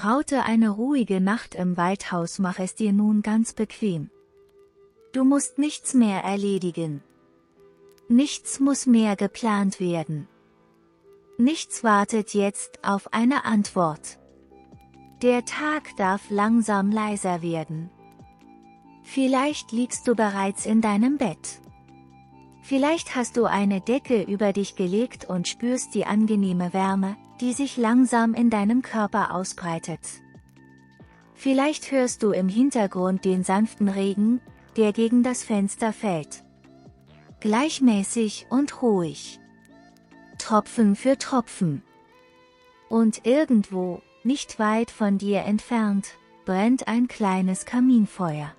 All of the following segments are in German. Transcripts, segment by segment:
Raute eine ruhige Nacht im Waldhaus, mach es dir nun ganz bequem. Du musst nichts mehr erledigen. Nichts muss mehr geplant werden. Nichts wartet jetzt auf eine Antwort. Der Tag darf langsam leiser werden. Vielleicht liegst du bereits in deinem Bett. Vielleicht hast du eine Decke über dich gelegt und spürst die angenehme Wärme, die sich langsam in deinem Körper ausbreitet. Vielleicht hörst du im Hintergrund den sanften Regen, der gegen das Fenster fällt. Gleichmäßig und ruhig. Tropfen für Tropfen. Und irgendwo, nicht weit von dir entfernt, brennt ein kleines Kaminfeuer.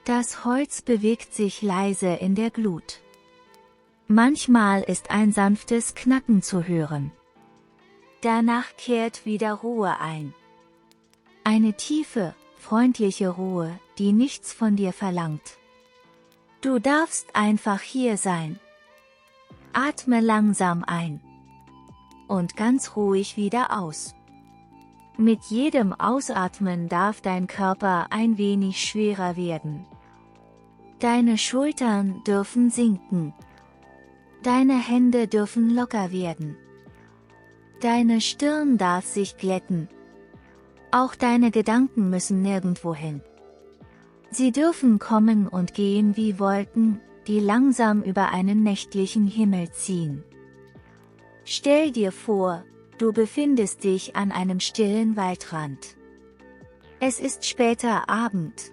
Das Holz bewegt sich leise in der Glut. Manchmal ist ein sanftes Knacken zu hören. Danach kehrt wieder Ruhe ein. Eine tiefe, freundliche Ruhe, die nichts von dir verlangt. Du darfst einfach hier sein. Atme langsam ein. Und ganz ruhig wieder aus. Mit jedem Ausatmen darf dein Körper ein wenig schwerer werden. Deine Schultern dürfen sinken. Deine Hände dürfen locker werden. Deine Stirn darf sich glätten. Auch deine Gedanken müssen nirgendwo hin. Sie dürfen kommen und gehen wie Wolken, die langsam über einen nächtlichen Himmel ziehen. Stell dir vor, du befindest dich an einem stillen Waldrand. Es ist später Abend.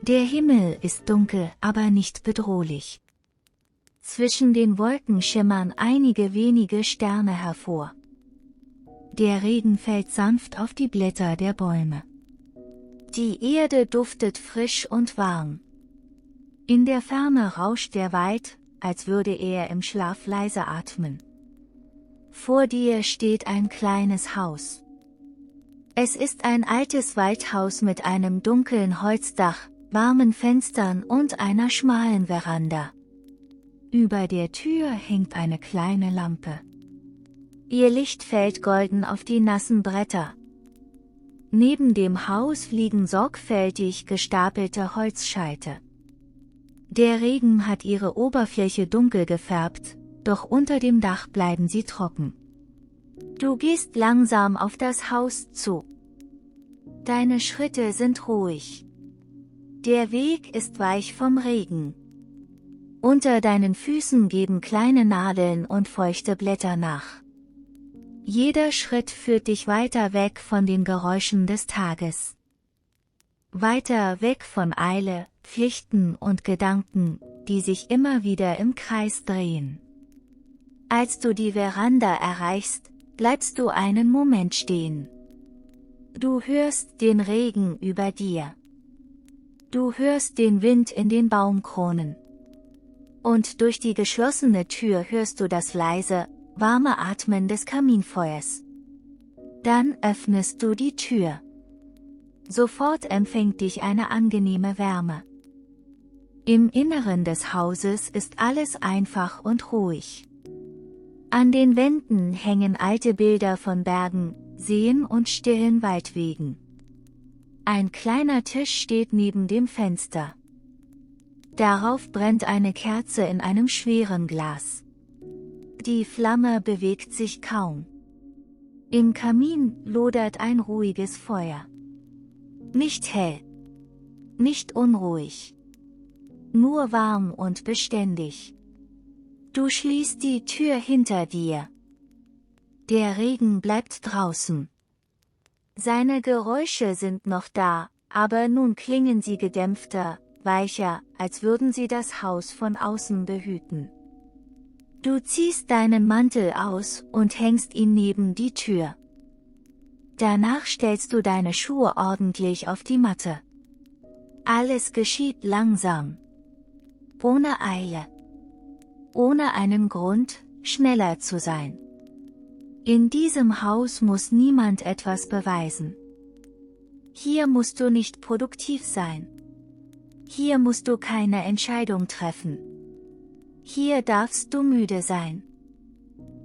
Der Himmel ist dunkel, aber nicht bedrohlich. Zwischen den Wolken schimmern einige wenige Sterne hervor. Der Regen fällt sanft auf die Blätter der Bäume. Die Erde duftet frisch und warm. In der Ferne rauscht der Wald, als würde er im Schlaf leise atmen. Vor dir steht ein kleines Haus. Es ist ein altes Waldhaus mit einem dunklen Holzdach, warmen Fenstern und einer schmalen Veranda. Über der Tür hängt eine kleine Lampe. Ihr Licht fällt golden auf die nassen Bretter. Neben dem Haus liegen sorgfältig gestapelte Holzscheite. Der Regen hat ihre Oberfläche dunkel gefärbt, doch unter dem Dach bleiben sie trocken. Du gehst langsam auf das Haus zu. Deine Schritte sind ruhig. Der Weg ist weich vom Regen. Unter deinen Füßen geben kleine Nadeln und feuchte Blätter nach. Jeder Schritt führt dich weiter weg von den Geräuschen des Tages. Weiter weg von Eile, Pflichten und Gedanken, die sich immer wieder im Kreis drehen. Als du die Veranda erreichst, bleibst du einen Moment stehen. Du hörst den Regen über dir. Du hörst den Wind in den Baumkronen. Und durch die geschlossene Tür hörst du das leise, warme Atmen des Kaminfeuers. Dann öffnest du die Tür. Sofort empfängt dich eine angenehme Wärme. Im Inneren des Hauses ist alles einfach und ruhig. An den Wänden hängen alte Bilder von Bergen, Seen und stillen Waldwegen. Ein kleiner Tisch steht neben dem Fenster. Darauf brennt eine Kerze in einem schweren Glas. Die Flamme bewegt sich kaum. Im Kamin lodert ein ruhiges Feuer. Nicht hell. Nicht unruhig. Nur warm und beständig. Du schließt die Tür hinter dir. Der Regen bleibt draußen. Seine Geräusche sind noch da, aber nun klingen sie gedämpfter, weicher, als würden sie das Haus von außen behüten. Du ziehst deinen Mantel aus und hängst ihn neben die Tür. Danach stellst du deine Schuhe ordentlich auf die Matte. Alles geschieht langsam. Ohne Eile. Ohne einen Grund, schneller zu sein. In diesem Haus muss niemand etwas beweisen. Hier musst du nicht produktiv sein. Hier musst du keine Entscheidung treffen. Hier darfst du müde sein.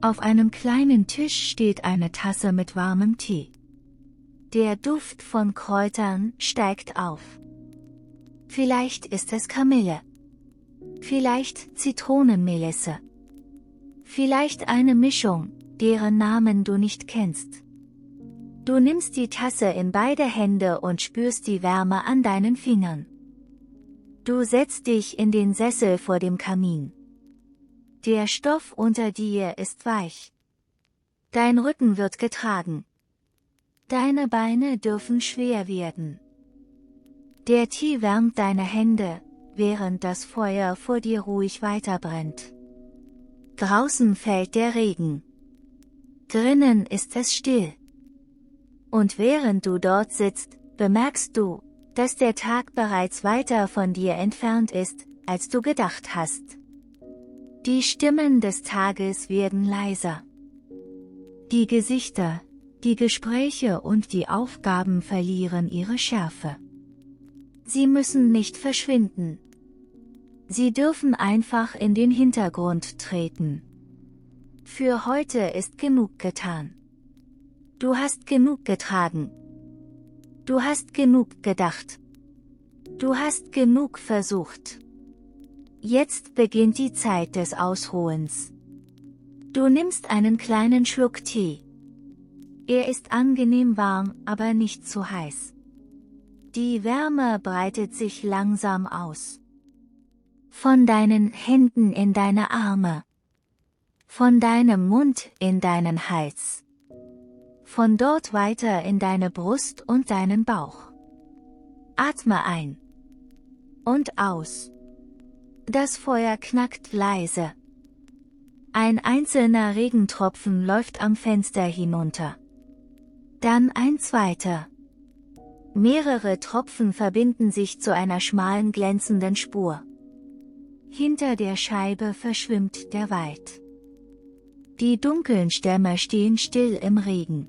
Auf einem kleinen Tisch steht eine Tasse mit warmem Tee. Der Duft von Kräutern steigt auf. Vielleicht ist es Kamille. Vielleicht Zitronenmelisse. Vielleicht eine Mischung, deren Namen du nicht kennst. Du nimmst die Tasse in beide Hände und spürst die Wärme an deinen Fingern. Du setzt dich in den Sessel vor dem Kamin. Der Stoff unter dir ist weich. Dein Rücken wird getragen. Deine Beine dürfen schwer werden. Der Tee wärmt deine Hände, während das Feuer vor dir ruhig weiterbrennt. Draußen fällt der Regen. Drinnen ist es still. Und während du dort sitzt, bemerkst du, dass der Tag bereits weiter von dir entfernt ist, als du gedacht hast. Die Stimmen des Tages werden leiser. Die Gesichter, die Gespräche und die Aufgaben verlieren ihre Schärfe. Sie müssen nicht verschwinden. Sie dürfen einfach in den Hintergrund treten. Für heute ist genug getan. Du hast genug getragen. Du hast genug gedacht. Du hast genug versucht. Jetzt beginnt die Zeit des Ausruhens. Du nimmst einen kleinen Schluck Tee. Er ist angenehm warm, aber nicht zu heiß. Die Wärme breitet sich langsam aus. Von deinen Händen in deine Arme. Von deinem Mund in deinen Hals. Von dort weiter in deine Brust und deinen Bauch. Atme ein. Und aus. Das Feuer knackt leise. Ein einzelner Regentropfen läuft am Fenster hinunter. Dann ein zweiter. Mehrere Tropfen verbinden sich zu einer schmalen glänzenden Spur. Hinter der Scheibe verschwimmt der Wald. Die dunklen Stämme stehen still im Regen.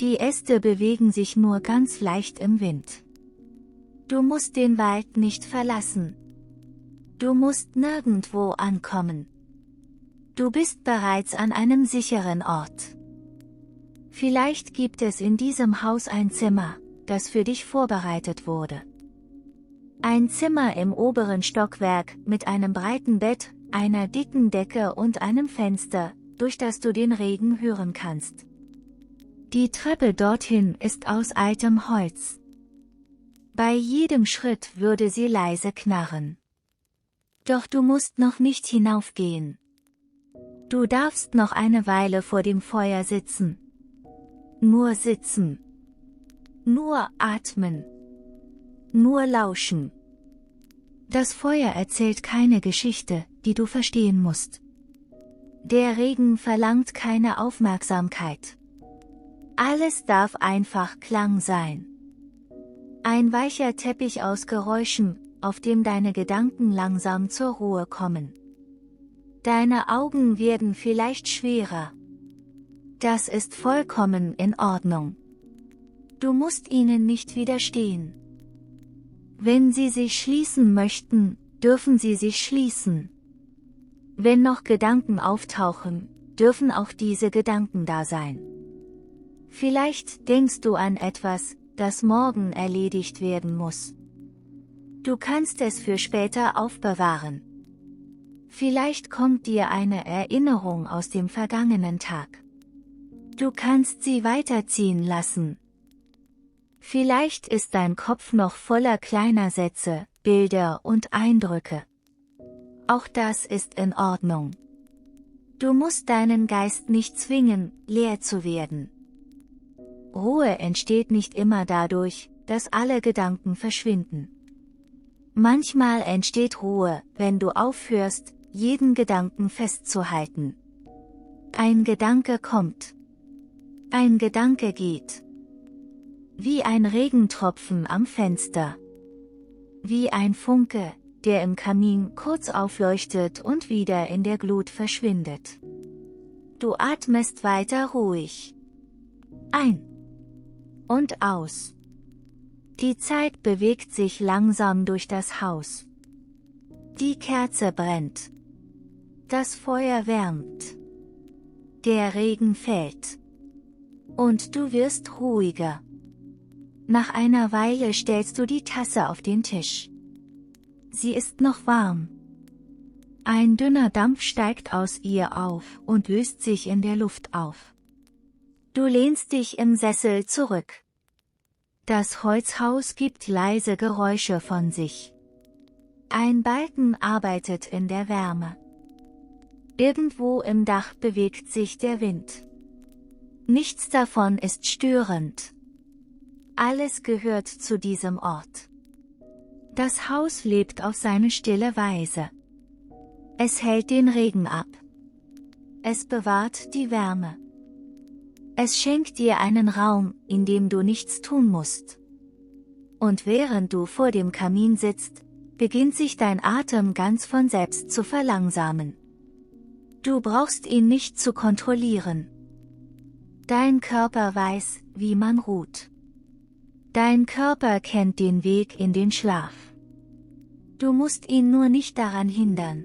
Die Äste bewegen sich nur ganz leicht im Wind. Du musst den Wald nicht verlassen. Du musst nirgendwo ankommen. Du bist bereits an einem sicheren Ort. Vielleicht gibt es in diesem Haus ein Zimmer, das für dich vorbereitet wurde. Ein Zimmer im oberen Stockwerk mit einem breiten Bett, einer dicken Decke und einem Fenster, durch das du den Regen hören kannst. Die Treppe dorthin ist aus altem Holz. Bei jedem Schritt würde sie leise knarren. Doch du musst noch nicht hinaufgehen. Du darfst noch eine Weile vor dem Feuer sitzen. Nur sitzen. Nur atmen. Nur lauschen. Das Feuer erzählt keine Geschichte, die du verstehen musst. Der Regen verlangt keine Aufmerksamkeit. Alles darf einfach Klang sein. Ein weicher Teppich aus Geräuschen, auf dem deine Gedanken langsam zur Ruhe kommen. Deine Augen werden vielleicht schwerer. Das ist vollkommen in Ordnung. Du musst ihnen nicht widerstehen. Wenn sie sich schließen möchten, dürfen sie sich schließen. Wenn noch Gedanken auftauchen, dürfen auch diese Gedanken da sein. Vielleicht denkst du an etwas, das morgen erledigt werden muss. Du kannst es für später aufbewahren. Vielleicht kommt dir eine Erinnerung aus dem vergangenen Tag. Du kannst sie weiterziehen lassen. Vielleicht ist dein Kopf noch voller kleiner Sätze, Bilder und Eindrücke. Auch das ist in Ordnung. Du musst deinen Geist nicht zwingen, leer zu werden. Ruhe entsteht nicht immer dadurch, dass alle Gedanken verschwinden. Manchmal entsteht Ruhe, wenn du aufhörst, jeden Gedanken festzuhalten. Ein Gedanke kommt. Ein Gedanke geht. Wie ein Regentropfen am Fenster. Wie ein Funke, der im Kamin kurz aufleuchtet und wieder in der Glut verschwindet. Du atmest weiter ruhig. Ein. Und aus. Die Zeit bewegt sich langsam durch das Haus. Die Kerze brennt. Das Feuer wärmt. Der Regen fällt. Und du wirst ruhiger. Nach einer Weile stellst du die Tasse auf den Tisch. Sie ist noch warm. Ein dünner Dampf steigt aus ihr auf und löst sich in der Luft auf. Du lehnst dich im Sessel zurück. Das Holzhaus gibt leise Geräusche von sich. Ein Balken arbeitet in der Wärme. Irgendwo im Dach bewegt sich der Wind. Nichts davon ist störend. Alles gehört zu diesem Ort. Das Haus lebt auf seine stille Weise. Es hält den Regen ab. Es bewahrt die Wärme. Es schenkt dir einen Raum, in dem du nichts tun musst. Und während du vor dem Kamin sitzt, beginnt sich dein Atem ganz von selbst zu verlangsamen. Du brauchst ihn nicht zu kontrollieren. Dein Körper weiß, wie man ruht. Dein Körper kennt den Weg in den Schlaf. Du musst ihn nur nicht daran hindern.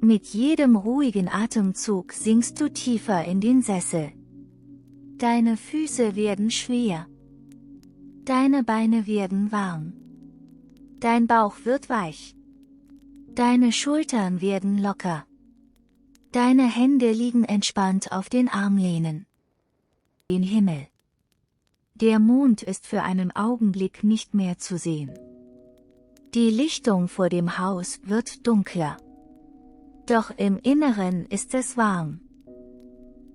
Mit jedem ruhigen Atemzug sinkst du tiefer in den Sessel. Deine Füße werden schwer. Deine Beine werden warm. Dein Bauch wird weich. Deine Schultern werden locker. Deine Hände liegen entspannt auf den Armlehnen. Den Himmel. Der Mond ist für einen Augenblick nicht mehr zu sehen. Die Lichtung vor dem Haus wird dunkler. Doch im Inneren ist es warm.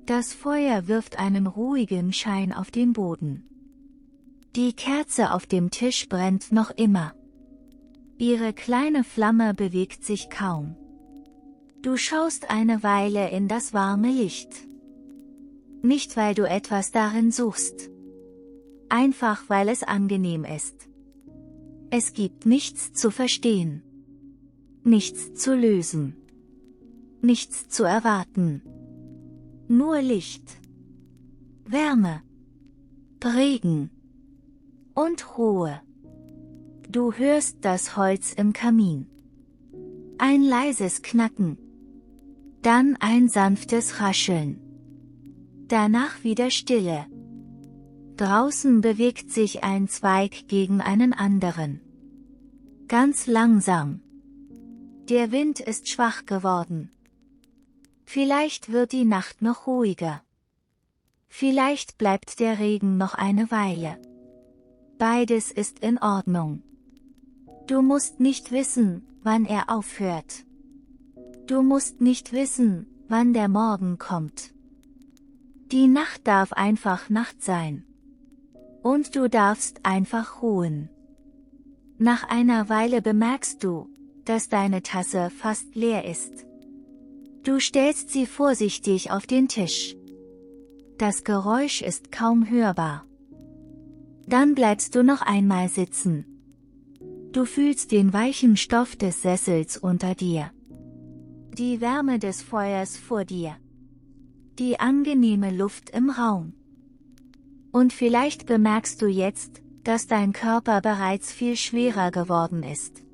Das Feuer wirft einen ruhigen Schein auf den Boden. Die Kerze auf dem Tisch brennt noch immer. Ihre kleine Flamme bewegt sich kaum. Du schaust eine Weile in das warme Licht. Nicht weil du etwas darin suchst. Einfach weil es angenehm ist. Es gibt nichts zu verstehen. Nichts zu lösen. Nichts zu erwarten. Nur Licht. Wärme. Regen. Und Ruhe. Du hörst das Holz im Kamin. Ein leises Knacken. Dann ein sanftes Rascheln. Danach wieder Stille. Draußen bewegt sich ein Zweig gegen einen anderen. Ganz langsam. Der Wind ist schwach geworden. Vielleicht wird die Nacht noch ruhiger. Vielleicht bleibt der Regen noch eine Weile. Beides ist in Ordnung. Du musst nicht wissen, wann er aufhört. Du musst nicht wissen, wann der Morgen kommt. Die Nacht darf einfach Nacht sein. Und du darfst einfach ruhen. Nach einer Weile bemerkst du, dass deine Tasse fast leer ist. Du stellst sie vorsichtig auf den Tisch. Das Geräusch ist kaum hörbar. Dann bleibst du noch einmal sitzen. Du fühlst den weichen Stoff des Sessels unter dir. Die Wärme des Feuers vor dir. Die angenehme Luft im Raum. Und vielleicht bemerkst du jetzt, dass dein Körper bereits viel schwerer geworden ist.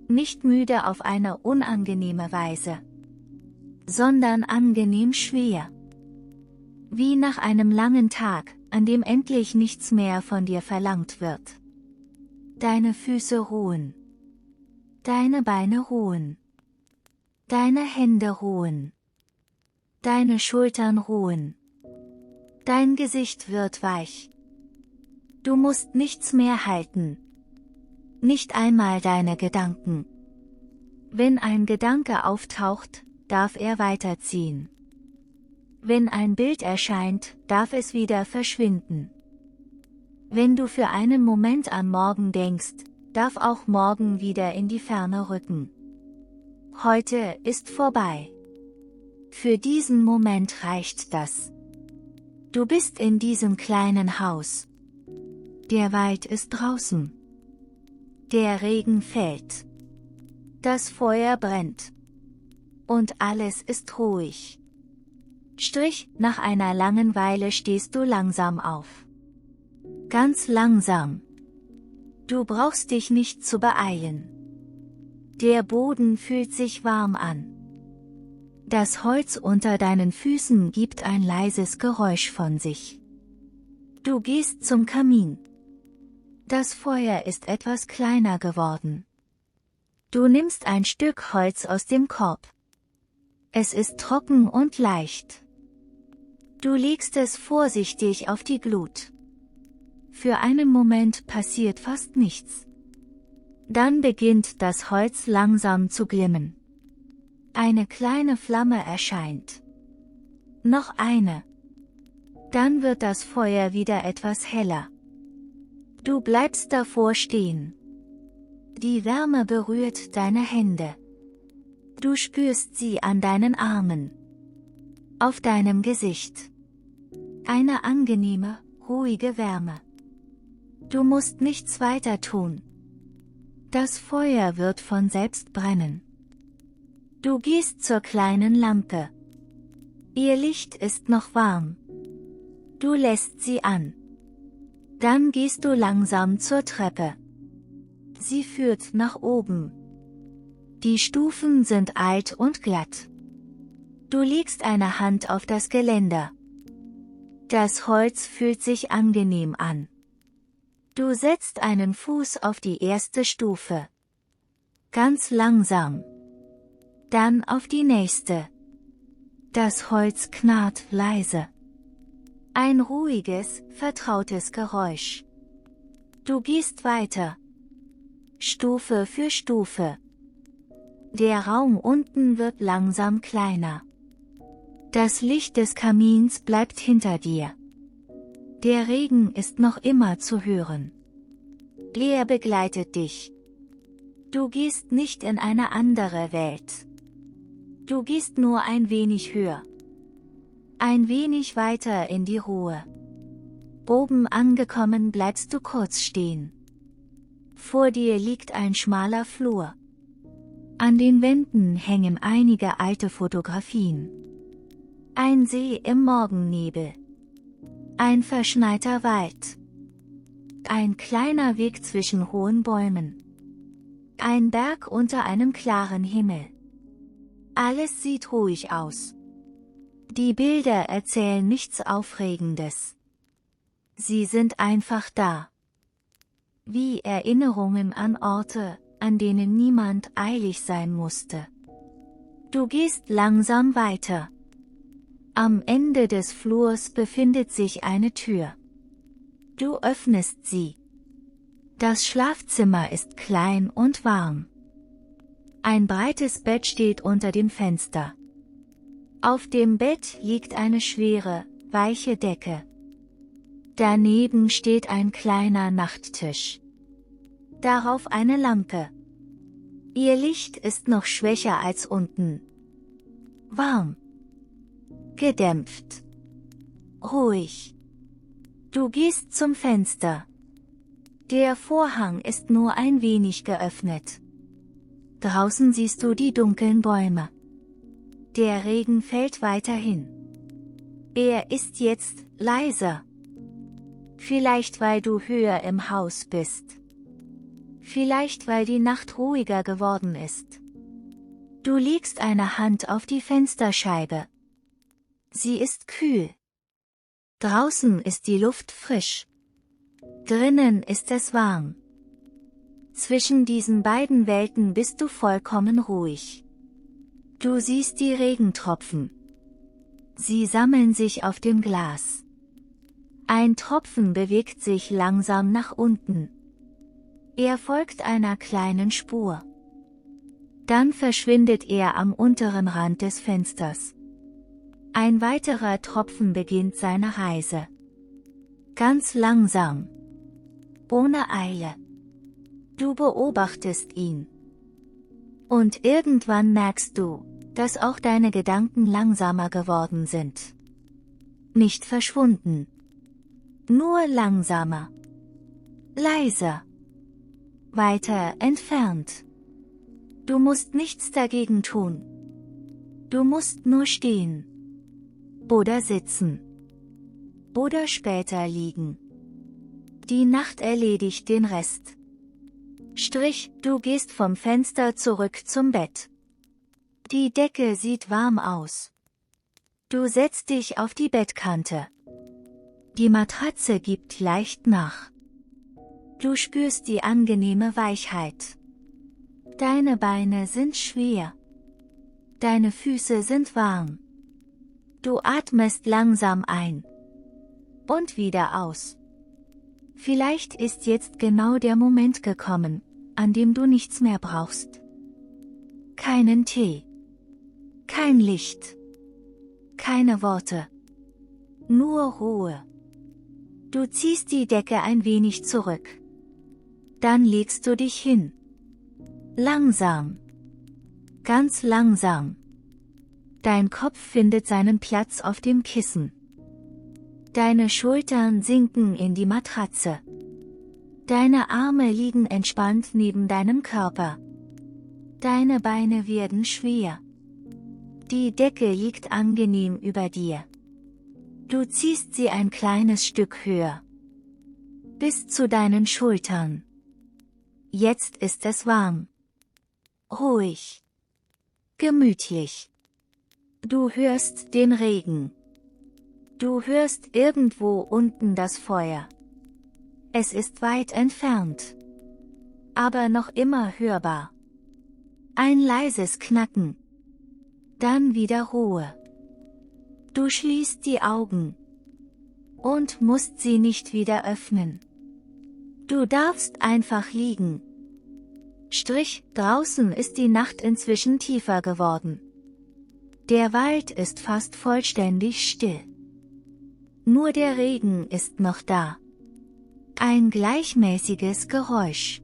Nicht müde auf eine unangenehme Weise, sondern angenehm schwer. Wie nach einem langen Tag, an dem endlich nichts mehr von dir verlangt wird. Deine Füße ruhen. Deine Beine ruhen. Deine Hände ruhen. Deine Schultern ruhen. Dein Gesicht wird weich. Du musst nichts mehr halten. Nicht einmal deine Gedanken. Wenn ein Gedanke auftaucht, darf er weiterziehen. Wenn ein Bild erscheint, darf es wieder verschwinden. Wenn du für einen Moment an morgen denkst, darf auch morgen wieder in die Ferne rücken. Heute ist vorbei. Für diesen Moment reicht das. Du bist in diesem kleinen Haus. Der Wald ist draußen. Der Regen fällt. Das Feuer brennt. Und alles ist ruhig. Nach einer langen Weile stehst du langsam auf. Ganz langsam. Du brauchst dich nicht zu beeilen. Der Boden fühlt sich warm an. Das Holz unter deinen Füßen gibt ein leises Geräusch von sich. Du gehst zum Kamin. Das Feuer ist etwas kleiner geworden. Du nimmst ein Stück Holz aus dem Korb. Es ist trocken und leicht. Du legst es vorsichtig auf die Glut. Für einen Moment passiert fast nichts. Dann beginnt das Holz langsam zu glimmen. Eine kleine Flamme erscheint. Noch eine. Dann wird das Feuer wieder etwas heller. Du bleibst davor stehen. Die Wärme berührt deine Hände. Du spürst sie an deinen Armen. Auf deinem Gesicht. Eine angenehme, ruhige Wärme. Du musst nichts weiter tun. Das Feuer wird von selbst brennen. Du gehst zur kleinen Lampe. Ihr Licht ist noch warm. Du lässt sie an. Dann gehst du langsam zur Treppe. Sie führt nach oben. Die Stufen sind alt und glatt. Du legst eine Hand auf das Geländer. Das Holz fühlt sich angenehm an. Du setzt einen Fuß auf die erste Stufe. Ganz langsam. Dann auf die nächste. Das Holz knarrt leise. Ein ruhiges, vertrautes Geräusch. Du gehst weiter. Stufe für Stufe. Der Raum unten wird langsam kleiner. Das Licht des Kamins bleibt hinter dir. Der Regen ist noch immer zu hören. Er begleitet dich. Du gehst nicht in eine andere Welt. Du gehst nur ein wenig höher. Ein wenig weiter in die Ruhe. Oben angekommen bleibst du kurz stehen. Vor dir liegt ein schmaler Flur. An den Wänden hängen einige alte Fotografien. Ein See im Morgennebel. Ein verschneiter Wald. Ein kleiner Weg zwischen hohen Bäumen. Ein Berg unter einem klaren Himmel. Alles sieht ruhig aus. Die Bilder erzählen nichts Aufregendes. Sie sind einfach da. Wie Erinnerungen an Orte, an denen niemand eilig sein musste. Du gehst langsam weiter. Am Ende des Flurs befindet sich eine Tür. Du öffnest sie. Das Schlafzimmer ist klein und warm. Ein breites Bett steht unter dem Fenster. Auf dem Bett liegt eine schwere, weiche Decke. Daneben steht ein kleiner Nachttisch. Darauf eine Lampe. Ihr Licht ist noch schwächer als unten. Warm. Gedämpft. Ruhig. Du gehst zum Fenster. Der Vorhang ist nur ein wenig geöffnet. Draußen siehst du die dunklen Bäume. Der Regen fällt weiterhin. Er ist jetzt leiser. Vielleicht weil du höher im Haus bist. Vielleicht weil die Nacht ruhiger geworden ist. Du legst eine Hand auf die Fensterscheibe. Sie ist kühl. Draußen ist die Luft frisch. Drinnen ist es warm. Zwischen diesen beiden Welten bist du vollkommen ruhig. Du siehst die Regentropfen. Sie sammeln sich auf dem Glas. Ein Tropfen bewegt sich langsam nach unten. Er folgt einer kleinen Spur. Dann verschwindet er am unteren Rand des Fensters. Ein weiterer Tropfen beginnt seine Reise. Ganz langsam. Ohne Eile. Du beobachtest ihn. Und irgendwann merkst du, dass auch deine Gedanken langsamer geworden sind. Nicht verschwunden. Nur langsamer. Leiser. Weiter entfernt. Du musst nichts dagegen tun. Du musst nur stehen. Oder sitzen. Oder später liegen. Die Nacht erledigt den Rest. Du gehst vom Fenster zurück zum Bett. Die Decke sieht warm aus. Du setzt dich auf die Bettkante. Die Matratze gibt leicht nach. Du spürst die angenehme Weichheit. Deine Beine sind schwer. Deine Füße sind warm. Du atmest langsam ein. Und wieder aus. Vielleicht ist jetzt genau der Moment gekommen, an dem du nichts mehr brauchst. Keinen Tee. Kein Licht. Keine Worte. Nur Ruhe. Du ziehst die Decke ein wenig zurück. Dann legst du dich hin. Langsam. Ganz langsam. Dein Kopf findet seinen Platz auf dem Kissen. Deine Schultern sinken in die Matratze. Deine Arme liegen entspannt neben deinem Körper. Deine Beine werden schwer. Die Decke liegt angenehm über dir. Du ziehst sie ein kleines Stück höher. Bis zu deinen Schultern. Jetzt ist es warm. Ruhig. Gemütlich. Du hörst den Regen. Du hörst irgendwo unten das Feuer. Es ist weit entfernt. Aber noch immer hörbar. Ein leises Knacken. Dann wieder Ruhe. Du schließt die Augen. Und musst sie nicht wieder öffnen. Du darfst einfach liegen. Draußen ist die Nacht inzwischen tiefer geworden. Der Wald ist fast vollständig still. Nur der Regen ist noch da. Ein gleichmäßiges Geräusch.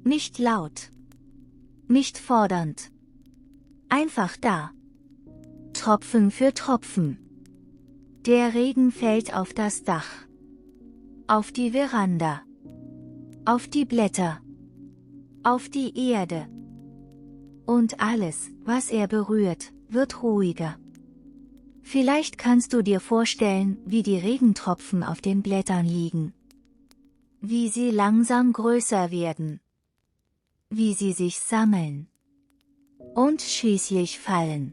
Nicht laut. Nicht fordernd. Einfach da. Tropfen für Tropfen. Der Regen fällt auf das Dach. Auf die Veranda. Auf die Blätter. Auf die Erde. Und alles, was er berührt, wird ruhiger. Vielleicht kannst du dir vorstellen, wie die Regentropfen auf den Blättern liegen. Wie sie langsam größer werden. Wie sie sich sammeln. Und schließlich fallen.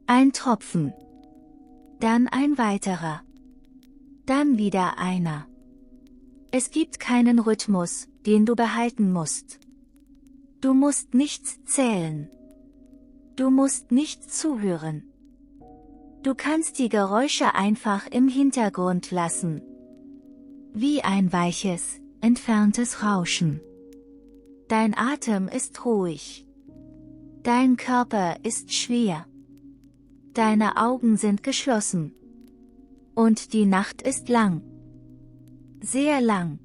Ein Tropfen. Dann ein weiterer. Dann wieder einer. Es gibt keinen Rhythmus, den du behalten musst. Du musst nichts zählen. Du musst nicht zuhören. Du kannst die Geräusche einfach im Hintergrund lassen. Wie ein weiches, entferntes Rauschen. Dein Atem ist ruhig. Dein Körper ist schwer. Deine Augen sind geschlossen. Und die Nacht ist lang. Sehr lang.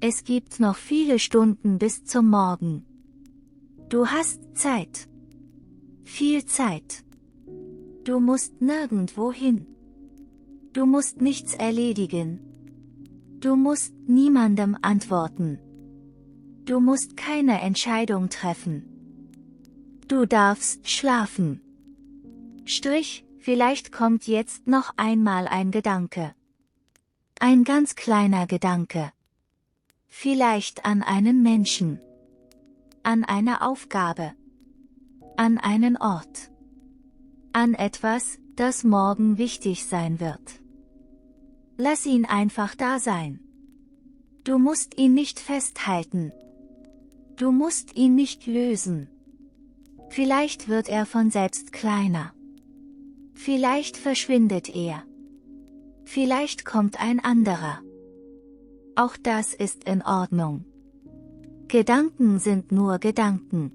Es gibt noch viele Stunden bis zum Morgen. Du hast Zeit. Viel Zeit. Du musst nirgendwo hin. Du musst nichts erledigen. Du musst niemandem antworten. Du musst keine Entscheidung treffen. Du darfst schlafen. Vielleicht kommt jetzt noch einmal ein Gedanke. Ein ganz kleiner Gedanke. Vielleicht an einen Menschen. An eine Aufgabe. An einen Ort. An etwas, das morgen wichtig sein wird. Lass ihn einfach da sein. Du musst ihn nicht festhalten. Du musst ihn nicht lösen. Vielleicht wird er von selbst kleiner. Vielleicht verschwindet er. Vielleicht kommt ein anderer. Auch das ist in Ordnung. Gedanken sind nur Gedanken.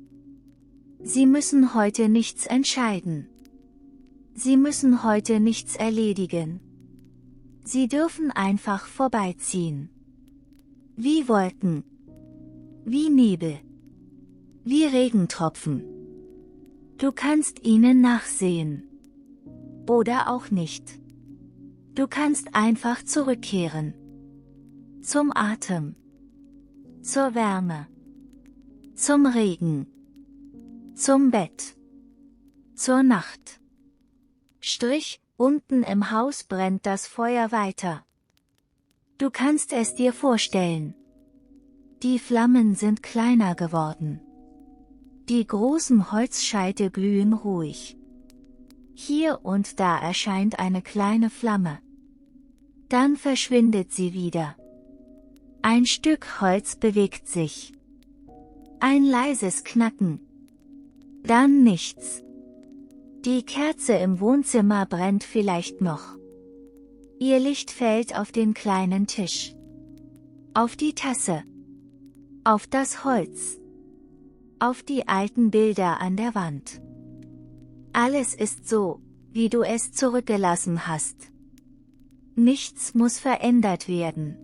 Sie müssen heute nichts entscheiden. Sie müssen heute nichts erledigen. Sie dürfen einfach vorbeiziehen. Wie Wolken. Wie Nebel. Wie Regentropfen. Du kannst ihnen nachsehen. Oder auch nicht. Du kannst einfach zurückkehren. Zum Atem. Zur Wärme. Zum Regen. Zum Bett. Zur Nacht. Unten im Haus brennt das Feuer weiter. Du kannst es dir vorstellen. Die Flammen sind kleiner geworden. Die großen Holzscheite glühen ruhig. Hier und da erscheint eine kleine Flamme. Dann verschwindet sie wieder. Ein Stück Holz bewegt sich. Ein leises Knacken. Dann nichts. Die Kerze im Wohnzimmer brennt vielleicht noch. Ihr Licht fällt auf den kleinen Tisch. Auf die Tasse. Auf das Holz. Auf die alten Bilder an der Wand. Alles ist so, wie du es zurückgelassen hast. Nichts muss verändert werden.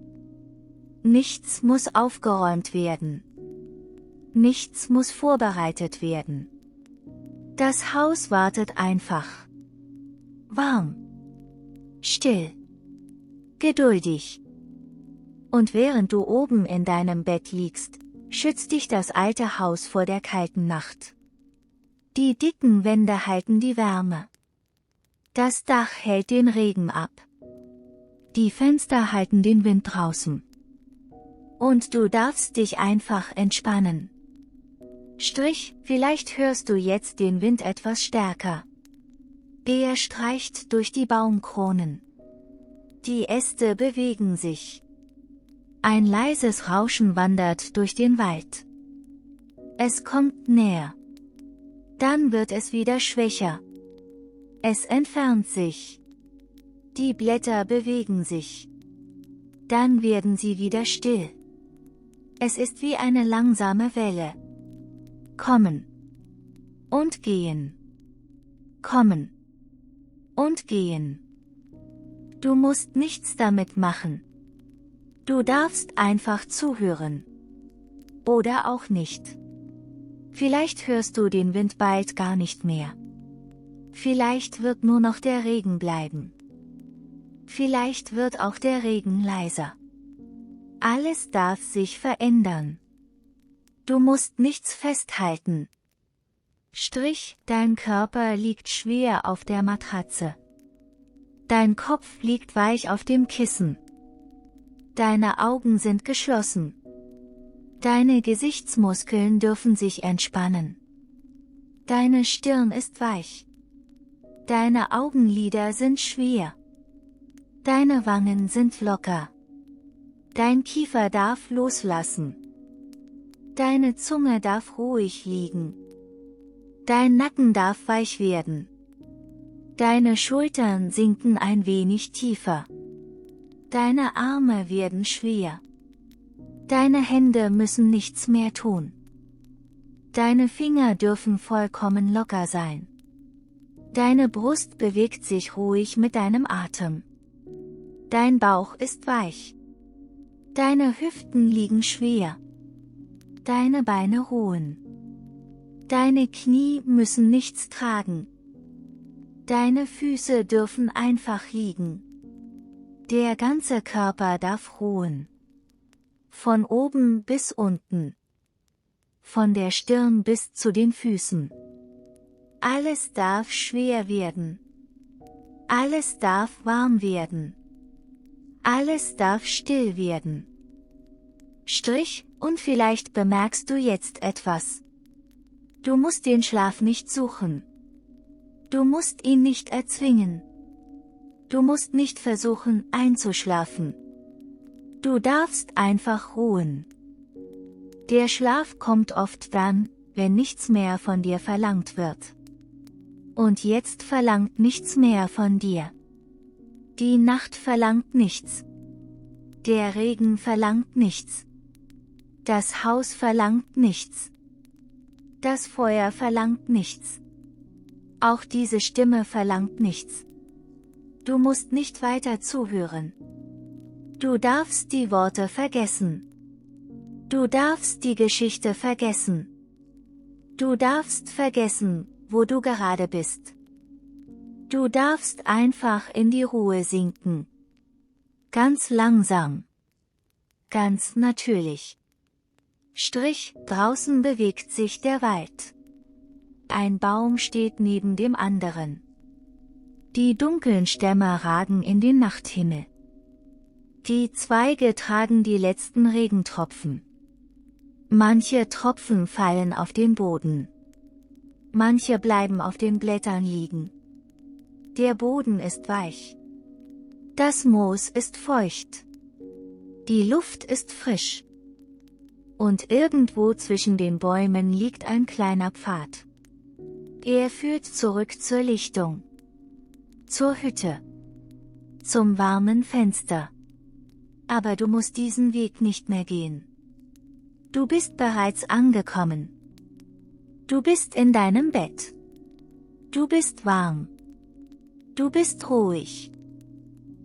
Nichts muss aufgeräumt werden. Nichts muss vorbereitet werden. Das Haus wartet einfach. Warm. Still. Geduldig. Und während du oben in deinem Bett liegst, schützt dich das alte Haus vor der kalten Nacht. Die dicken Wände halten die Wärme. Das Dach hält den Regen ab. Die Fenster halten den Wind draußen. Und du darfst dich einfach entspannen. Vielleicht hörst du jetzt den Wind etwas stärker. Er streicht durch die Baumkronen. Die Äste bewegen sich. Ein leises Rauschen wandert durch den Wald. Es kommt näher. Dann wird es wieder schwächer. Es entfernt sich. Die Blätter bewegen sich. Dann werden sie wieder still. Es ist wie eine langsame Welle. Kommen. Und gehen. Kommen. Und gehen. Du musst nichts damit machen. Du darfst einfach zuhören. Oder auch nicht. Vielleicht hörst du den Wind bald gar nicht mehr. Vielleicht wird nur noch der Regen bleiben. Vielleicht wird auch der Regen leiser. Alles darf sich verändern. Du musst nichts festhalten. Dein Körper liegt schwer auf der Matratze. Dein Kopf liegt weich auf dem Kissen. Deine Augen sind geschlossen. Deine Gesichtsmuskeln dürfen sich entspannen. Deine Stirn ist weich. Deine Augenlider sind schwer. Deine Wangen sind locker. Dein Kiefer darf loslassen. Deine Zunge darf ruhig liegen. Dein Nacken darf weich werden. Deine Schultern sinken ein wenig tiefer. Deine Arme werden schwer. Deine Hände müssen nichts mehr tun. Deine Finger dürfen vollkommen locker sein. Deine Brust bewegt sich ruhig mit deinem Atem. Dein Bauch ist weich. Deine Hüften liegen schwer. Deine Beine ruhen. Deine Knie müssen nichts tragen. Deine Füße dürfen einfach liegen. Der ganze Körper darf ruhen. Von oben bis unten. Von der Stirn bis zu den Füßen. Alles darf schwer werden. Alles darf warm werden. Alles darf still werden. Und vielleicht bemerkst du jetzt etwas. Du musst den Schlaf nicht suchen. Du musst ihn nicht erzwingen. Du musst nicht versuchen, einzuschlafen. Du darfst einfach ruhen. Der Schlaf kommt oft dann, wenn nichts mehr von dir verlangt wird. Und jetzt verlangt nichts mehr von dir. Die Nacht verlangt nichts. Der Regen verlangt nichts. Das Haus verlangt nichts. Das Feuer verlangt nichts. Auch diese Stimme verlangt nichts. Du musst nicht weiter zuhören. Du darfst die Worte vergessen. Du darfst die Geschichte vergessen. Du darfst vergessen, wo du gerade bist. Du darfst einfach in die Ruhe sinken. Ganz langsam. Ganz natürlich. Draußen bewegt sich der Wald. Ein Baum steht neben dem anderen. Die dunklen Stämme ragen in den Nachthimmel. Die Zweige tragen die letzten Regentropfen. Manche Tropfen fallen auf den Boden. Manche bleiben auf den Blättern liegen. Der Boden ist weich. Das Moos ist feucht. Die Luft ist frisch. Und irgendwo zwischen den Bäumen liegt ein kleiner Pfad. Er führt zurück zur Lichtung. Zur Hütte. Zum warmen Fenster. Aber du musst diesen Weg nicht mehr gehen. Du bist bereits angekommen. Du bist in deinem Bett. Du bist warm. Du bist ruhig.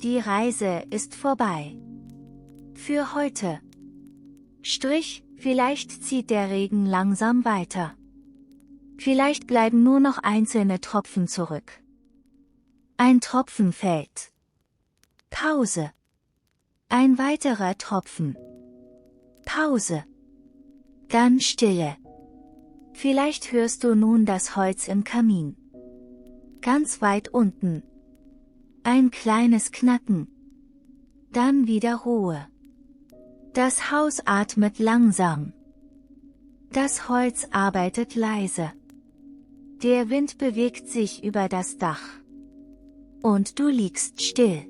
Die Reise ist vorbei. Für heute. Vielleicht zieht der Regen langsam weiter. Vielleicht bleiben nur noch einzelne Tropfen zurück. Ein Tropfen fällt. Pause. Ein weiterer Tropfen. Pause. Dann Stille. Vielleicht hörst du nun das Holz im Kamin. Ganz weit unten. Ein kleines Knacken. Dann wieder Ruhe. Das Haus atmet langsam. Das Holz arbeitet leise. Der Wind bewegt sich über das Dach. Und du liegst still.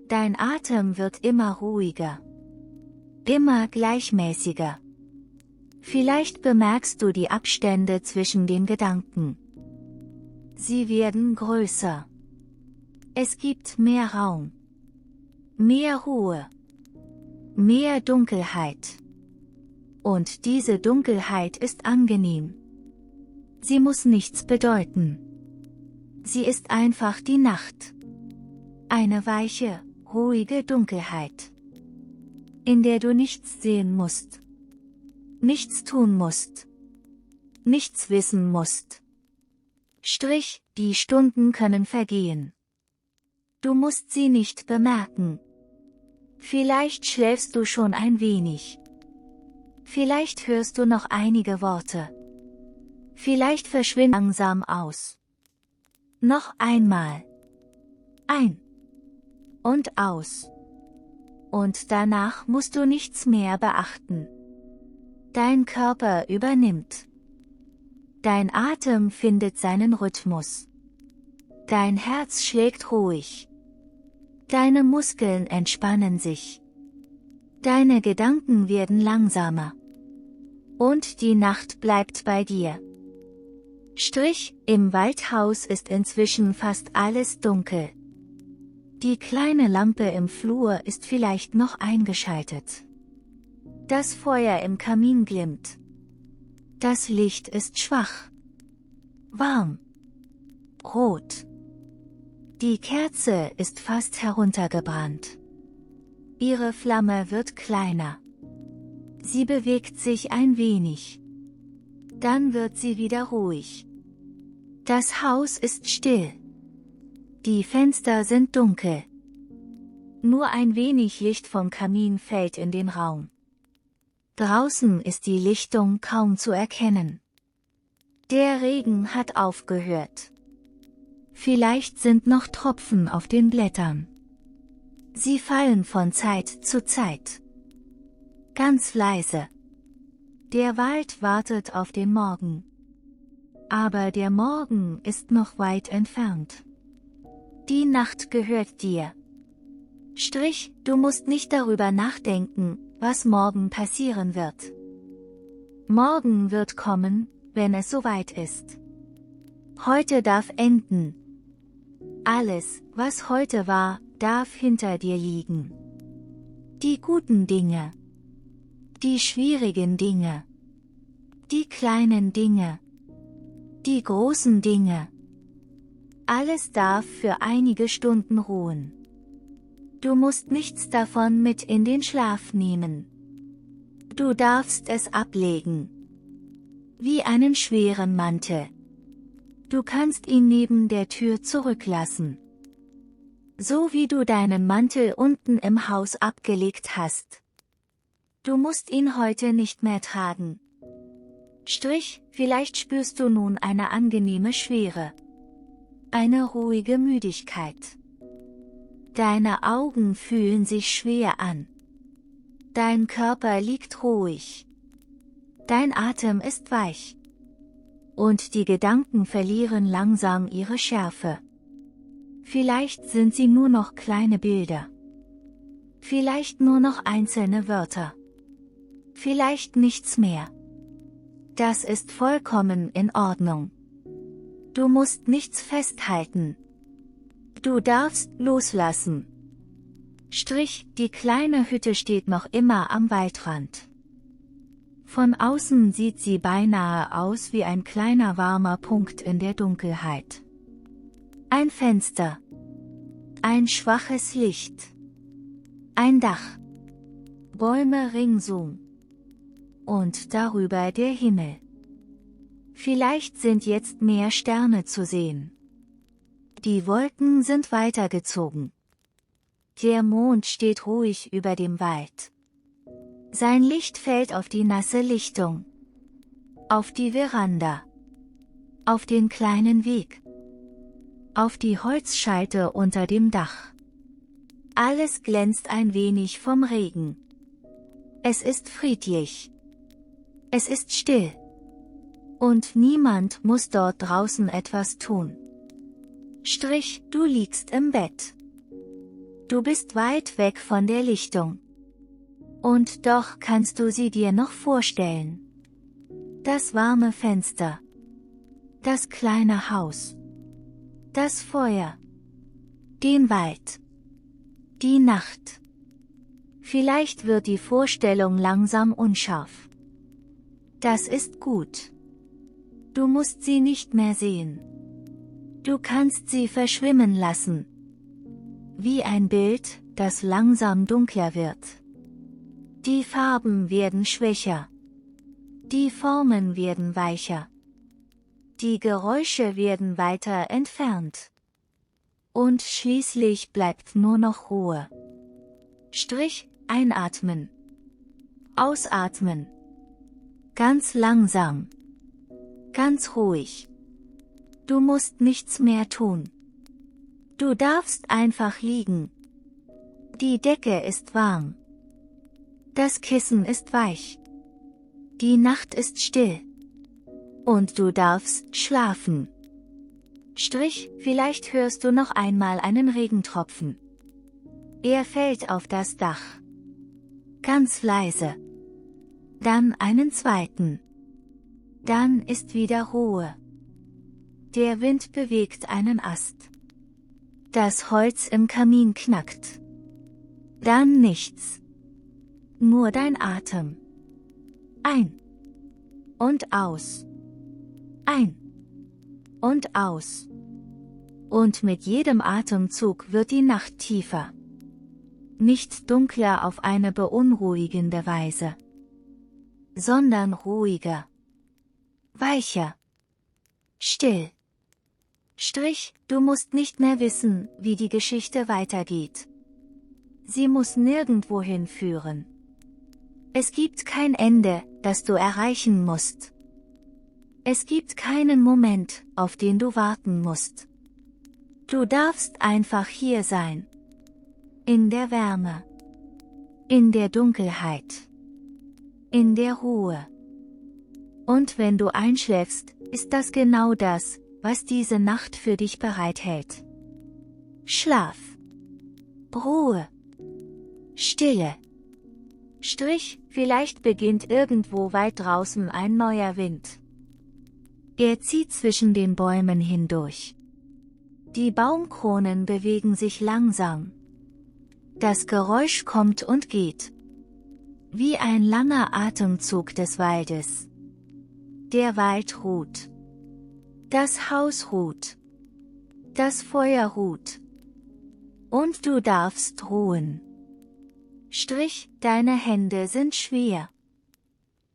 Dein Atem wird immer ruhiger. Immer gleichmäßiger. Vielleicht bemerkst du die Abstände zwischen den Gedanken. Sie werden größer. Es gibt mehr Raum. Mehr Ruhe. Mehr Dunkelheit. Und diese Dunkelheit ist angenehm. Sie muss nichts bedeuten. Sie ist einfach die Nacht. Eine weiche, ruhige Dunkelheit, in der du nichts sehen musst. Nichts tun musst. Nichts wissen musst. Die Stunden können vergehen. Du musst sie nicht bemerken. Vielleicht schläfst du schon ein wenig. Vielleicht hörst du noch einige Worte. Vielleicht verschwinden langsam aus. Noch einmal. Ein. Und aus. Und danach musst du nichts mehr beachten. Dein Körper übernimmt. Dein Atem findet seinen Rhythmus. Dein Herz schlägt ruhig. Deine Muskeln entspannen sich. Deine Gedanken werden langsamer. Und die Nacht bleibt bei dir. Im Waldhaus ist inzwischen fast alles dunkel. Die kleine Lampe im Flur ist vielleicht noch eingeschaltet. Das Feuer im Kamin glimmt. Das Licht ist schwach. Warm. Rot. Die Kerze ist fast heruntergebrannt. Ihre Flamme wird kleiner. Sie bewegt sich ein wenig. Dann wird sie wieder ruhig. Das Haus ist still. Die Fenster sind dunkel. Nur ein wenig Licht vom Kamin fällt in den Raum. Draußen ist die Lichtung kaum zu erkennen. Der Regen hat aufgehört. Vielleicht sind noch Tropfen auf den Blättern. Sie fallen von Zeit zu Zeit. Ganz leise. Der Wald wartet auf den Morgen. Aber der Morgen ist noch weit entfernt. Die Nacht gehört dir. Du musst nicht darüber nachdenken, was morgen passieren wird. Morgen wird kommen, wenn es soweit ist. Heute darf enden. Alles, was heute war, darf hinter dir liegen. Die guten Dinge. Die schwierigen Dinge. Die kleinen Dinge. Die großen Dinge. Alles darf für einige Stunden ruhen. Du musst nichts davon mit in den Schlaf nehmen. Du darfst es ablegen. Wie einen schweren Mantel. Du kannst ihn neben der Tür zurücklassen. So wie du deinen Mantel unten im Haus abgelegt hast. Du musst ihn heute nicht mehr tragen. Vielleicht spürst du nun eine angenehme Schwere. Eine ruhige Müdigkeit. Deine Augen fühlen sich schwer an. Dein Körper liegt ruhig. Dein Atem ist weich. Und die Gedanken verlieren langsam ihre Schärfe. Vielleicht sind sie nur noch kleine Bilder. Vielleicht nur noch einzelne Wörter. Vielleicht nichts mehr. Das ist vollkommen in Ordnung. Du musst nichts festhalten. Du darfst loslassen. Die kleine Hütte steht noch immer am Waldrand. Von außen sieht sie beinahe aus wie ein kleiner warmer Punkt in der Dunkelheit. Ein Fenster. Ein schwaches Licht. Ein Dach. Bäume ringsum. Und darüber der Himmel. Vielleicht sind jetzt mehr Sterne zu sehen. Die Wolken sind weitergezogen. Der Mond steht ruhig über dem Wald. Sein Licht fällt auf die nasse Lichtung. Auf die Veranda. Auf den kleinen Weg. Auf die Holzscheite unter dem Dach. Alles glänzt ein wenig vom Regen. Es ist friedlich. Es ist still. Und niemand muss dort draußen etwas tun. Du liegst im Bett. Du bist weit weg von der Lichtung. Und doch kannst du sie dir noch vorstellen. Das warme Fenster. Das kleine Haus. Das Feuer. Den Wald. Die Nacht. Vielleicht wird die Vorstellung langsam unscharf. Das ist gut. Du musst sie nicht mehr sehen. Du kannst sie verschwimmen lassen. Wie ein Bild, das langsam dunkler wird. Die Farben werden schwächer. Die Formen werden weicher. Die Geräusche werden weiter entfernt. Und schließlich bleibt nur noch Ruhe. Einatmen. Ausatmen. Ganz langsam. Ganz ruhig. Du musst nichts mehr tun. Du darfst einfach liegen. Die Decke ist warm. Das Kissen ist weich. Die Nacht ist still. Und du darfst schlafen. Vielleicht hörst du noch einmal einen Regentropfen. Er fällt auf das Dach. Ganz leise. Dann einen zweiten. Dann ist wieder Ruhe. Der Wind bewegt einen Ast. Das Holz im Kamin knackt. Dann nichts. Nur dein Atem. Ein. Und aus. Ein. Und aus. Und mit jedem Atemzug wird die Nacht tiefer. Nicht dunkler auf eine beunruhigende Weise. Sondern ruhiger. Weicher. Still. Du musst nicht mehr wissen, wie die Geschichte weitergeht. Sie muss nirgendwohin führen. Es gibt kein Ende, das du erreichen musst. Es gibt keinen Moment, auf den du warten musst. Du darfst einfach hier sein. In der Wärme. In der Dunkelheit. In der Ruhe. Und wenn du einschläfst, ist das genau das, was diese Nacht für dich bereithält. Schlaf. Ruhe. Stille. Vielleicht beginnt irgendwo weit draußen ein neuer Wind. Er zieht zwischen den Bäumen hindurch. Die Baumkronen bewegen sich langsam. Das Geräusch kommt und geht. Wie ein langer Atemzug des Waldes. Der Wald ruht. Das Haus ruht. Das Feuer ruht. Und du darfst ruhen. Deine Hände sind schwer.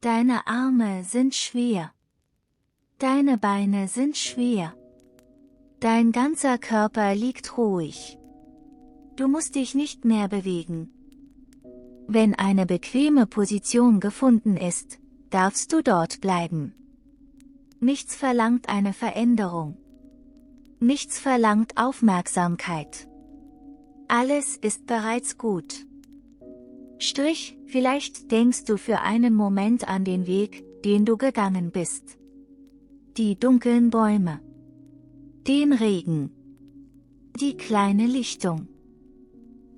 Deine Arme sind schwer. Deine Beine sind schwer. Dein ganzer Körper liegt ruhig. Du musst dich nicht mehr bewegen. Wenn eine bequeme Position gefunden ist, darfst du dort bleiben. Nichts verlangt eine Veränderung. Nichts verlangt Aufmerksamkeit. Alles ist bereits gut. Vielleicht denkst du für einen Moment an den Weg, den du gegangen bist. Die dunklen Bäume. Den Regen. Die kleine Lichtung.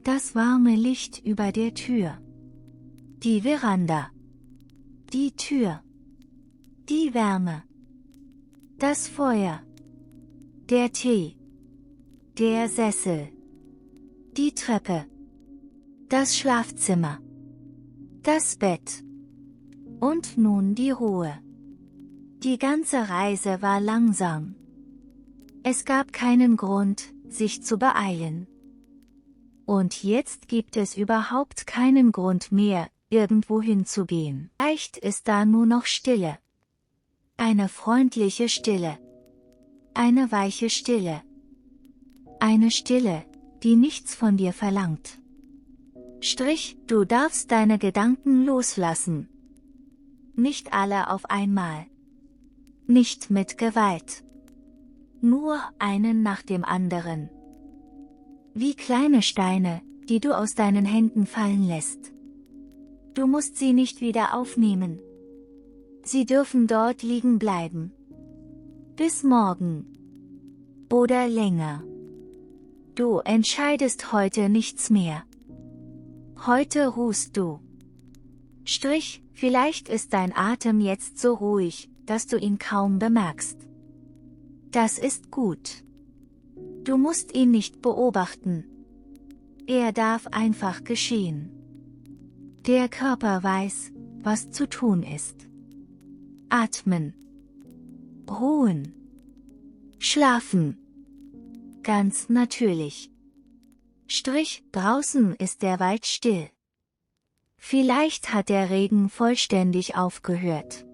Das warme Licht über der Tür. Die Veranda. Die Tür. Die Wärme. Das Feuer. Der Tee. Der Sessel. Die Treppe. Das Schlafzimmer. Das Bett. Und nun die Ruhe. Die ganze Reise war langsam. Es gab keinen Grund, sich zu beeilen. Und jetzt gibt es überhaupt keinen Grund mehr, irgendwo hinzugehen. Vielleicht ist da nur noch Stille. Eine freundliche Stille. Eine weiche Stille. Eine Stille, die nichts von dir verlangt. Du darfst deine Gedanken loslassen. Nicht alle auf einmal. Nicht mit Gewalt. Nur einen nach dem anderen. Wie kleine Steine, die du aus deinen Händen fallen lässt. Du musst sie nicht wieder aufnehmen. Sie dürfen dort liegen bleiben. Bis morgen. Oder länger. Du entscheidest heute nichts mehr. Heute ruhst du. Vielleicht ist dein Atem jetzt so ruhig, dass du ihn kaum bemerkst. Das ist gut. Du musst ihn nicht beobachten. Er darf einfach geschehen. Der Körper weiß, was zu tun ist. Atmen. Ruhen. Schlafen. Ganz natürlich. Draußen ist der Wald still. Vielleicht hat der Regen vollständig aufgehört.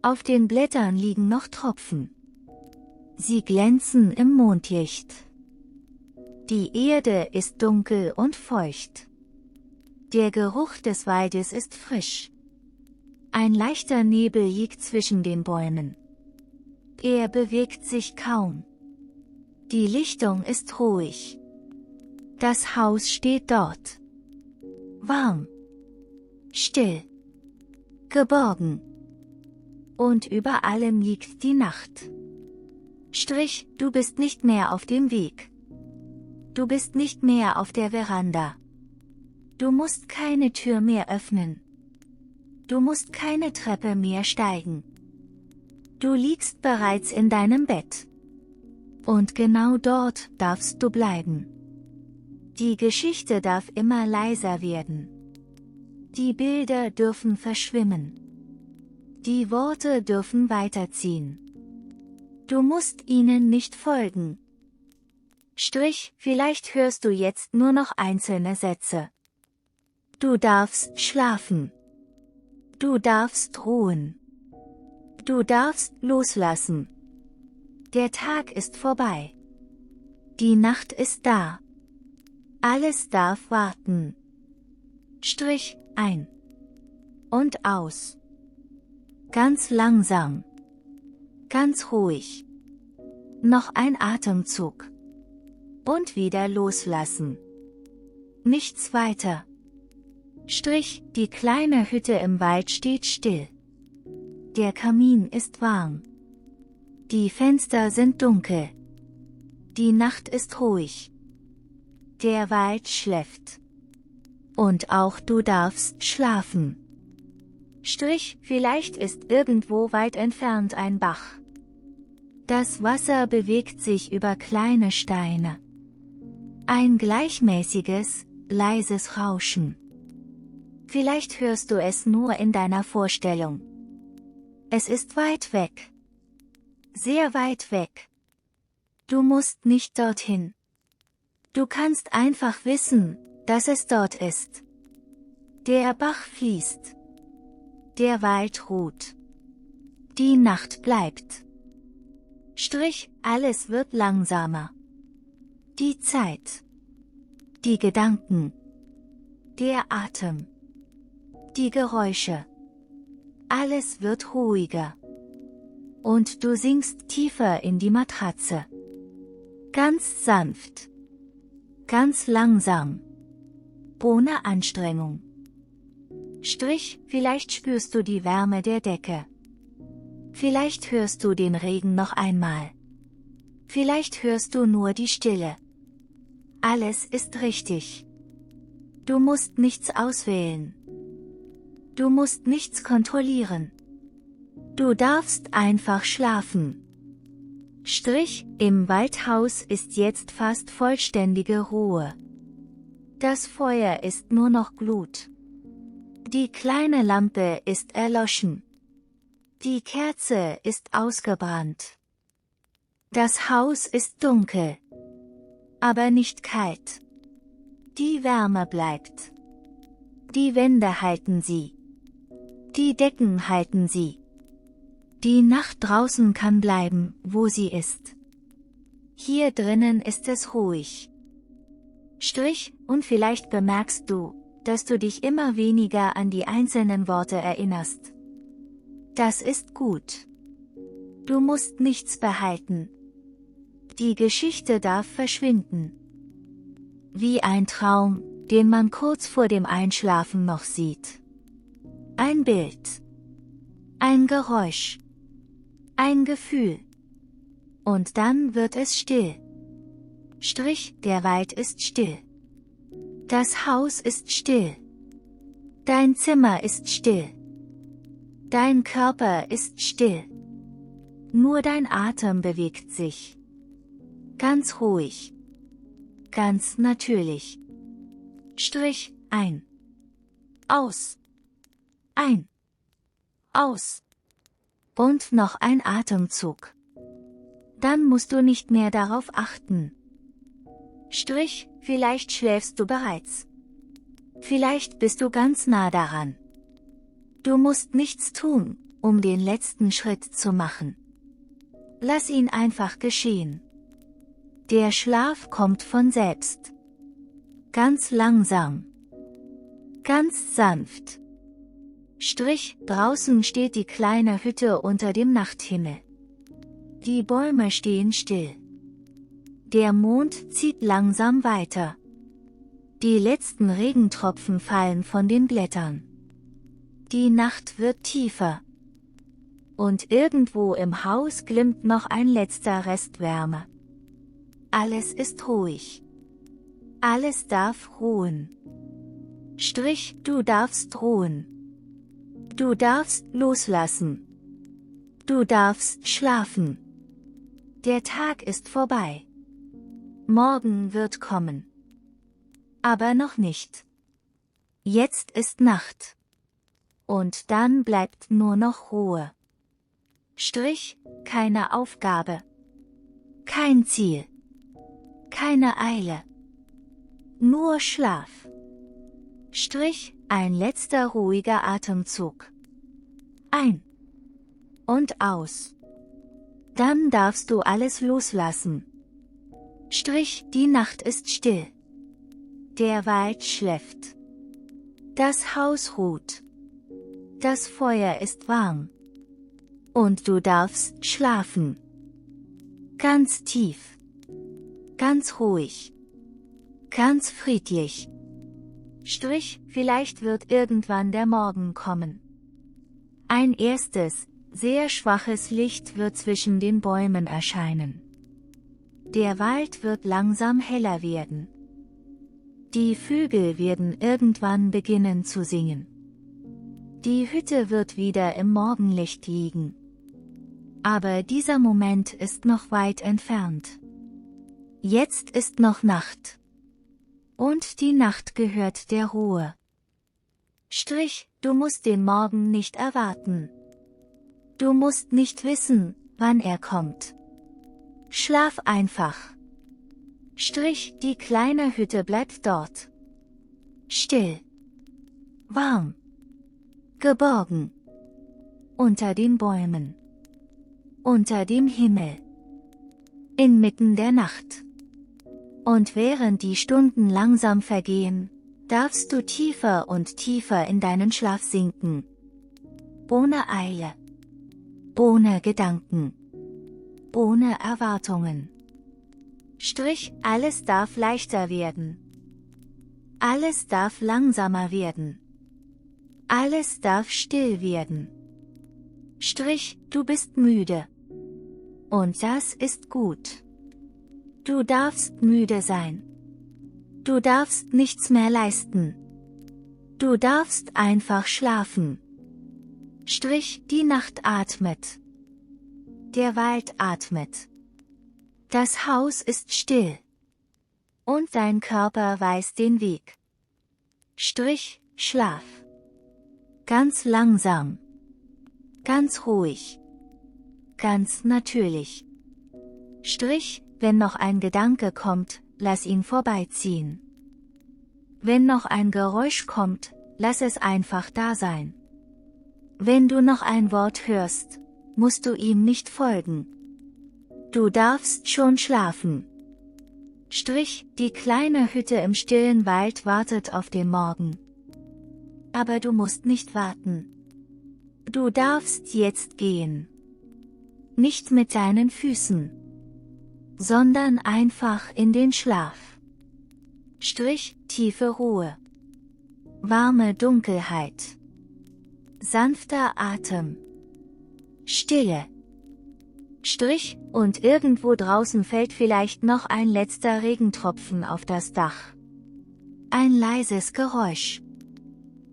Auf den Blättern liegen noch Tropfen. Sie glänzen im Mondlicht. Die Erde ist dunkel und feucht. Der Geruch des Waldes ist frisch. Ein leichter Nebel liegt zwischen den Bäumen. Er bewegt sich kaum. Die Lichtung ist ruhig. Das Haus steht dort. Warm. Still. Geborgen. Und über allem liegt die Nacht. Du bist nicht mehr auf dem Weg. Du bist nicht mehr auf der Veranda. Du musst keine Tür mehr öffnen. Du musst keine Treppe mehr steigen. Du liegst bereits in deinem Bett. Und genau dort darfst du bleiben. Die Geschichte darf immer leiser werden. Die Bilder dürfen verschwimmen. Die Worte dürfen weiterziehen. Du musst ihnen nicht folgen. Vielleicht hörst du jetzt nur noch einzelne Sätze. Du darfst schlafen. Du darfst ruhen. Du darfst loslassen. Der Tag ist vorbei. Die Nacht ist da. Alles darf warten. Ein. Und aus. Ganz langsam. Ganz ruhig. Noch ein Atemzug. Und wieder loslassen. Nichts weiter. Die kleine Hütte im Wald steht still. Der Kamin ist warm. Die Fenster sind dunkel. Die Nacht ist ruhig. Der Wald schläft. Und auch du darfst schlafen. Vielleicht ist irgendwo weit entfernt ein Bach. Das Wasser bewegt sich über kleine Steine. Ein gleichmäßiges, leises Rauschen. Vielleicht hörst du es nur in deiner Vorstellung. Es ist weit weg. Sehr weit weg. Du musst nicht dorthin. Du kannst einfach wissen, dass es dort ist. Der Bach fließt. Der Wald ruht. Die Nacht bleibt. Alles wird langsamer. Die Zeit. Die Gedanken. Der Atem. Die Geräusche. Alles wird ruhiger. Und du sinkst tiefer in die Matratze. Ganz sanft. Ganz langsam. Ohne Anstrengung. Strich, vielleicht spürst du die Wärme der Decke. Vielleicht hörst du den Regen noch einmal. Vielleicht hörst du nur die Stille. Alles ist richtig. Du musst nichts auswählen. Du musst nichts kontrollieren. Du darfst einfach schlafen. Strich, im Waldhaus ist jetzt fast vollständige Ruhe. Das Feuer ist nur noch Glut. Die kleine Lampe ist erloschen. Die Kerze ist ausgebrannt. Das Haus ist dunkel, aber nicht kalt. Die Wärme bleibt. Die Wände halten sie. Die Decken halten sie. Die Nacht draußen kann bleiben, wo sie ist. Hier drinnen ist es ruhig. Strich, und vielleicht bemerkst du, dass du dich immer weniger an die einzelnen Worte erinnerst. Das ist gut. Du musst nichts behalten. Die Geschichte darf verschwinden. Wie ein Traum, den man kurz vor dem Einschlafen noch sieht. Ein Bild. Ein Geräusch. Ein Gefühl. Und dann wird es still. Strich, der Wald ist still. Das Haus ist still. Dein Zimmer ist still. Dein Körper ist still. Nur dein Atem bewegt sich. Ganz ruhig. Ganz natürlich. Strich, ein. Aus. Ein. Aus. Und noch ein Atemzug. Dann musst du nicht mehr darauf achten. Strich, vielleicht schläfst du bereits. Vielleicht bist du ganz nah daran. Du musst nichts tun, um den letzten Schritt zu machen. Lass ihn einfach geschehen. Der Schlaf kommt von selbst. Ganz langsam. Ganz sanft. Strich, draußen steht die kleine Hütte unter dem Nachthimmel. Die Bäume stehen still. Der Mond zieht langsam weiter. Die letzten Regentropfen fallen von den Blättern. Die Nacht wird tiefer. Und irgendwo im Haus glimmt noch ein letzter Rest Wärme. Alles ist ruhig. Alles darf ruhen. Strich, du darfst ruhen. Du darfst loslassen. Du darfst schlafen. Der Tag ist vorbei. Morgen wird kommen. Aber noch nicht. Jetzt ist Nacht. Und dann bleibt nur noch Ruhe. Strich, keine Aufgabe. Kein Ziel. Keine Eile. Nur Schlaf. Strich, ein letzter ruhiger Atemzug. Ein. Und aus. Dann darfst du alles loslassen. Strich, die Nacht ist still. Der Wald schläft. Das Haus ruht. Das Feuer ist warm. Und du darfst schlafen. Ganz tief. Ganz ruhig. Ganz friedlich. Strich, vielleicht wird irgendwann der Morgen kommen. Ein erstes, sehr schwaches Licht wird zwischen den Bäumen erscheinen. Der Wald wird langsam heller werden. Die Vögel werden irgendwann beginnen zu singen. Die Hütte wird wieder im Morgenlicht liegen. Aber dieser Moment ist noch weit entfernt. Jetzt ist noch Nacht. Und die Nacht gehört der Ruhe. Strich, du musst den Morgen nicht erwarten. Du musst nicht wissen, wann er kommt. Schlaf einfach. Strich, die kleine Hütte bleibt dort. Still. Warm. Geborgen. Unter den Bäumen. Unter dem Himmel. Inmitten der Nacht. Und während die Stunden langsam vergehen, darfst du tiefer und tiefer in deinen Schlaf sinken. Ohne Eile. Ohne Gedanken. Ohne Erwartungen. Strich, alles darf leichter werden. Alles darf langsamer werden. Alles darf still werden. Strich, du bist müde. Und das ist gut. Du darfst müde sein. Du darfst nichts mehr leisten. Du darfst einfach schlafen. Strich, die Nacht atmet. Der Wald atmet. Das Haus ist still. Und dein Körper weiß den Weg. Strich, Schlaf. Ganz langsam. Ganz ruhig. Ganz natürlich. Strich, wenn noch ein Gedanke kommt, lass ihn vorbeiziehen. Wenn noch ein Geräusch kommt, lass es einfach da sein. Wenn du noch ein Wort hörst, musst du ihm nicht folgen. Du darfst schon schlafen. Strich, die kleine Hütte im stillen Wald wartet auf den Morgen. Aber du musst nicht warten. Du darfst jetzt gehen. Nicht mit deinen Füßen, sondern einfach in den Schlaf. Strich, tiefe Ruhe. Warme Dunkelheit. Sanfter Atem. Stille. Strich, und irgendwo draußen fällt vielleicht noch ein letzter Regentropfen auf das Dach. Ein leises Geräusch.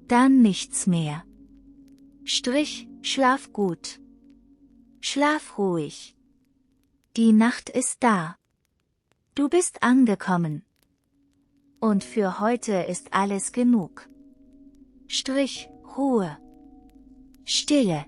Dann nichts mehr. Strich, schlaf gut. Schlaf ruhig. Die Nacht ist da. Du bist angekommen. Und für heute ist alles genug. Strich, Ruhe. Stille.